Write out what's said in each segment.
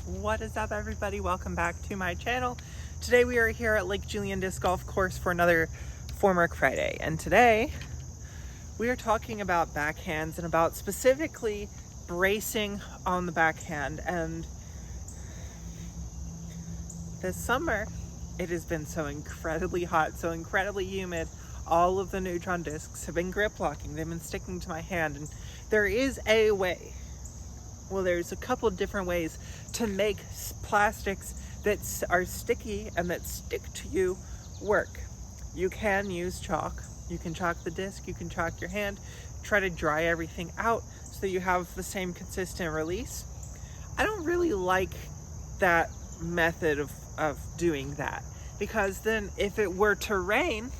What is up, everybody? Welcome back to my channel. Today we are here at Lake Julian Disc Golf Course for another Formwork Friday, and today we are talking about backhands and about specifically bracing on the backhand. And this summer it has been so incredibly hot, so incredibly humid. All of the neutron discs have been grip locking, they've been sticking to my hand, and there is a way. Well, there's a couple of different ways to make plastics that are sticky and that stick to you work. You can use chalk. You can chalk the disc, you can chalk your hand, try to dry everything out so that you have the same consistent release. I don't really like that method of doing that, because then if it were to rain,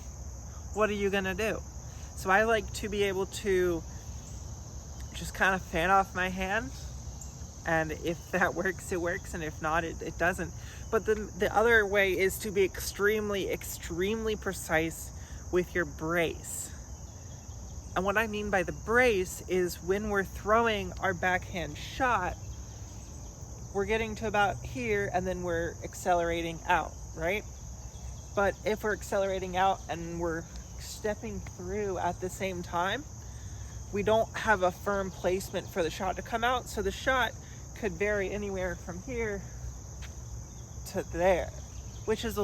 what are you gonna do? So I like to be able to just kind of fan off my hand, and if that works, it works, and if not, it doesn't. But the other way is to be extremely precise with your brace. And what I mean by the brace is when we're throwing our backhand shot, we're getting to about here and then we're accelerating out, right? But if we're accelerating out and we're stepping through at the same time, we don't have a firm placement for the shot to come out, so the shot could vary anywhere from here to there, which is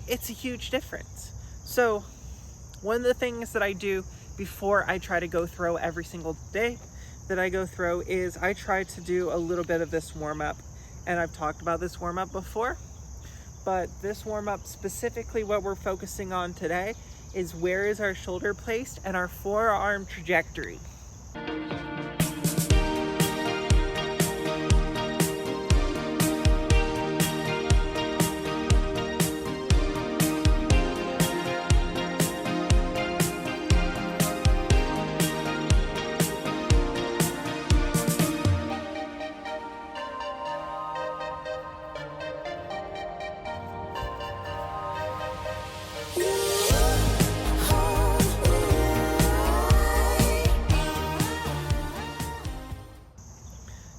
it's a huge difference. So one of the things that I do before I try to go throw every single day that I go throw is I try to do a little bit of this warm-up. And I've talked about this warm-up before, but this warm-up, specifically what we're focusing on today, is where is our shoulder placed and our forearm trajectory.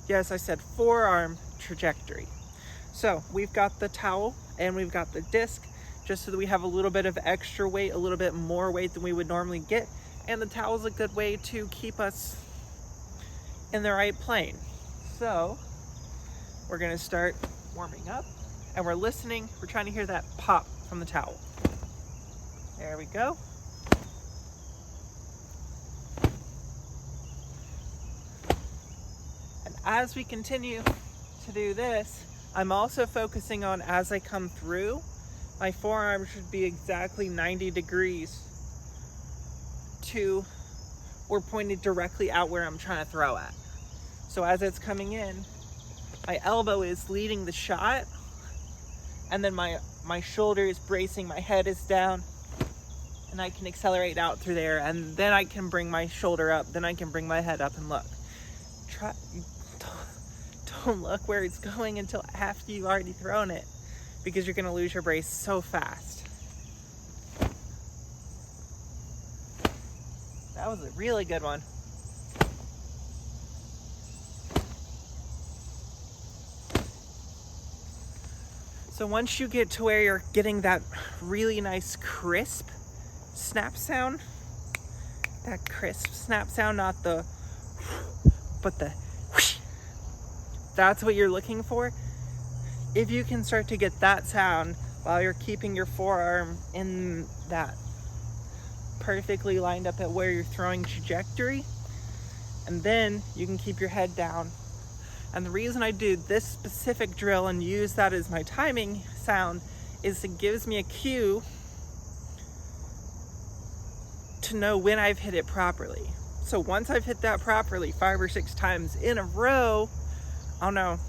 Yes, I said forearm trajectory. So we've got the towel and we've got the disc, just so that we have a little bit of extra weight, a little bit more weight than we would normally get. And the towel is a good way to keep us in the right plane. So we're gonna start warming up, and we're listening. We're trying to hear that pop from the towel. There we go. As we continue to do this, I'm also focusing on, as I come through, my forearm should be exactly 90 degrees to, or pointed directly out where I'm trying to throw at. So as it's coming in, my elbow is leading the shot, and then my shoulder is bracing, my head is down, and I can accelerate out through there, and then I can bring my shoulder up, then I can bring my head up and look. Don't look where it's going until after you've already thrown it, because you're gonna lose your brace so fast. That was a really good one. So once you get to where you're getting that really nice crisp snap sound, that crisp snap sound, not the, but the whoosh, that's what you're looking for. If you can start to get that sound while you're keeping your forearm in that perfectly lined up at where you're throwing trajectory, and then you can keep your head down. And the reason I do this specific drill and use that as my timing sound is it gives me a cue to know when I've hit it properly. So once I've hit that properly 5 or 6 times in a row, oh no,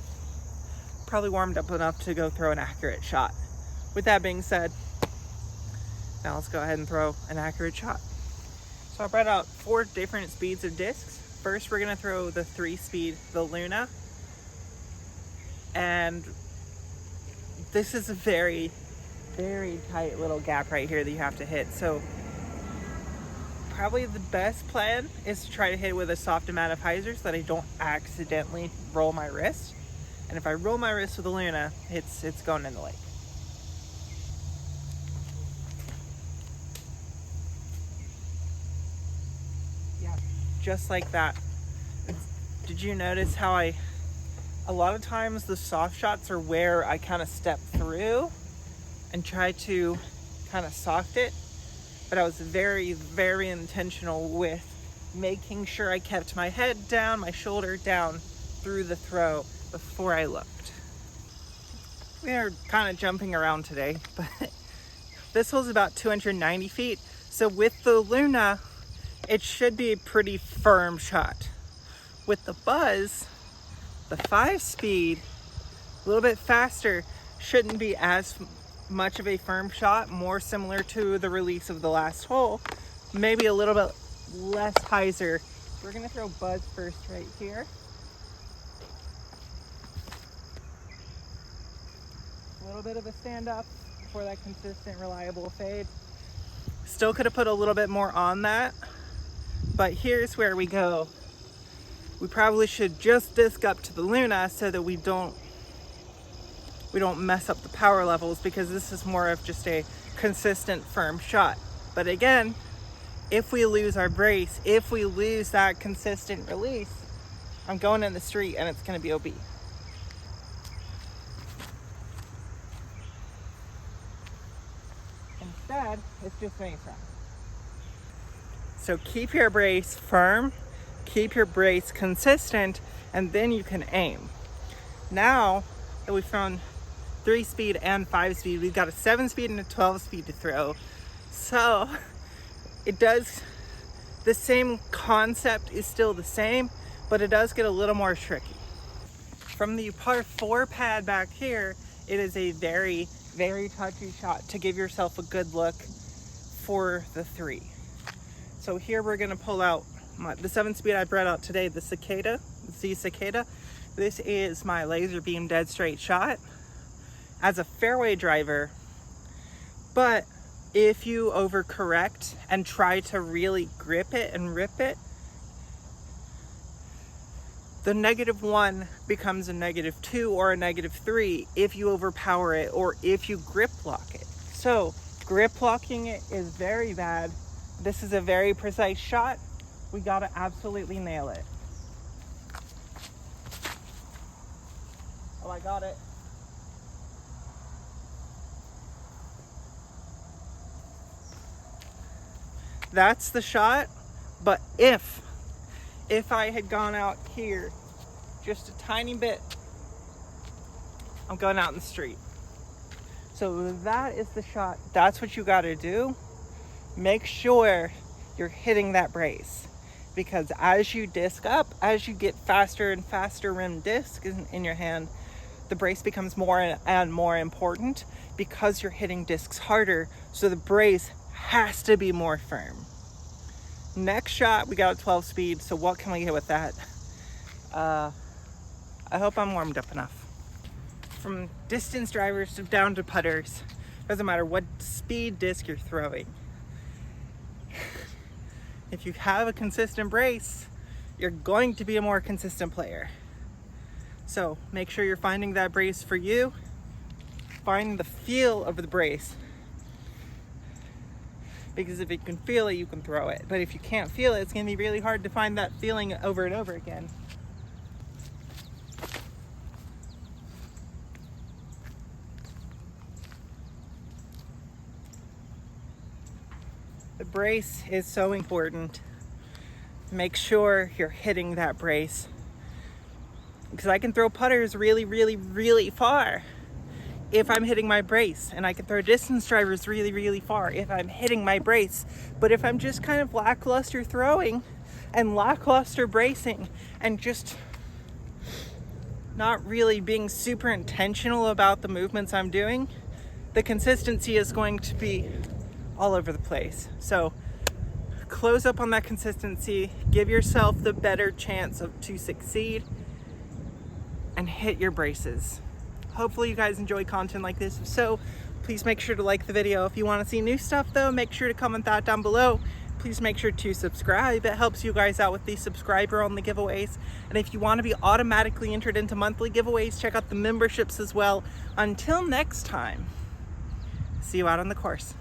probably warmed up enough to go throw an accurate shot. With that being said, now let's go ahead and throw an accurate shot. So I brought out 4 different speeds of discs. First, we're gonna throw the 3-speed, the Luna. And this is a very, very tight little gap right here that you have to hit. So probably the best plan is to try to hit it with a soft amount of hyzer so that I don't accidentally roll my wrist. And if I roll my wrist with the Luna, it's going in the lake. Yeah, just like that. Did you notice how a lot of times the soft shots are where I kind of step through and try to kind of soft it, but I was very, very intentional with making sure I kept my head down, my shoulder down through the throw before I looked. We are kind of jumping around today, but this hole's about 290 feet. So with the Luna, it should be a pretty firm shot. With the Buzz, the 5-speed, a little bit faster, shouldn't be as much of a firm shot, more similar to the release of the last hole, maybe a little bit less hyzer. We're gonna throw Buzz first right here. A little bit of a stand up for that consistent, reliable fade. Still could have put a little bit more on that, but here's where we go. We probably should just disc up to the Luna so that we don't mess up the power levels, because this is more of just a consistent, firm shot. But again, if we lose our brace, if we lose that consistent release, I'm going in the street and it's going to be OB. Instead, it's just main front. So keep your brace firm, keep your brace consistent, and then you can aim. Now that we've thrown 3-speed and 5-speed, we've got a 7-speed and a 12-speed to throw. So it does, the same concept is still the same, but it does get a little more tricky. From the par 4 pad back here, it is a very, very touchy shot to give yourself a good look for the 3. So here we're gonna pull out the 7-speed I brought out today, the Z Cicada. This is my laser beam dead straight shot as a fairway driver, but if you overcorrect and try to really grip it and rip it, the -1 becomes a -2 or a -3 if you overpower it or if you grip lock it. So grip locking it is very bad. This is a very precise shot. We gotta absolutely nail it. Oh, I got it. That's the shot, but if I had gone out here just a tiny bit, I'm going out in the street. So that is the shot. That's what you gotta do. Make sure you're hitting that brace, because as you disc up, as you get faster and faster rim disc in your hand, the brace becomes more and more important because you're hitting discs harder, so the brace has to be more firm. Next shot, we got a 12-speed, so what can we hit with that? I hope I'm warmed up enough. From distance drivers down to putters, doesn't matter what speed disc you're throwing. If you have a consistent brace, you're going to be a more consistent player. So make sure you're finding that brace for you. Find the feel of the brace. Because if you can feel it, you can throw it. But if you can't feel it, it's going to be really hard to find that feeling over and over again. The brace is so important. Make sure you're hitting that brace. Because I can throw putters really, really, really far if I'm hitting my brace. And I can throw distance drivers really, really far if I'm hitting my brace. But if I'm just kind of lackluster throwing and lackluster bracing and just not really being super intentional about the movements I'm doing, the consistency is going to be all over the place. So close up on that consistency, give yourself the better chance to succeed, and hit your braces. Hopefully you guys enjoy content like this. If so, please make sure to like the video. If you want to see new stuff though, make sure to comment that down below. please make sure to subscribe. It helps you guys out with the subscriber-only giveaways. And if you want to be automatically entered into monthly giveaways, check out the memberships as well. Until next time, see you out on the course.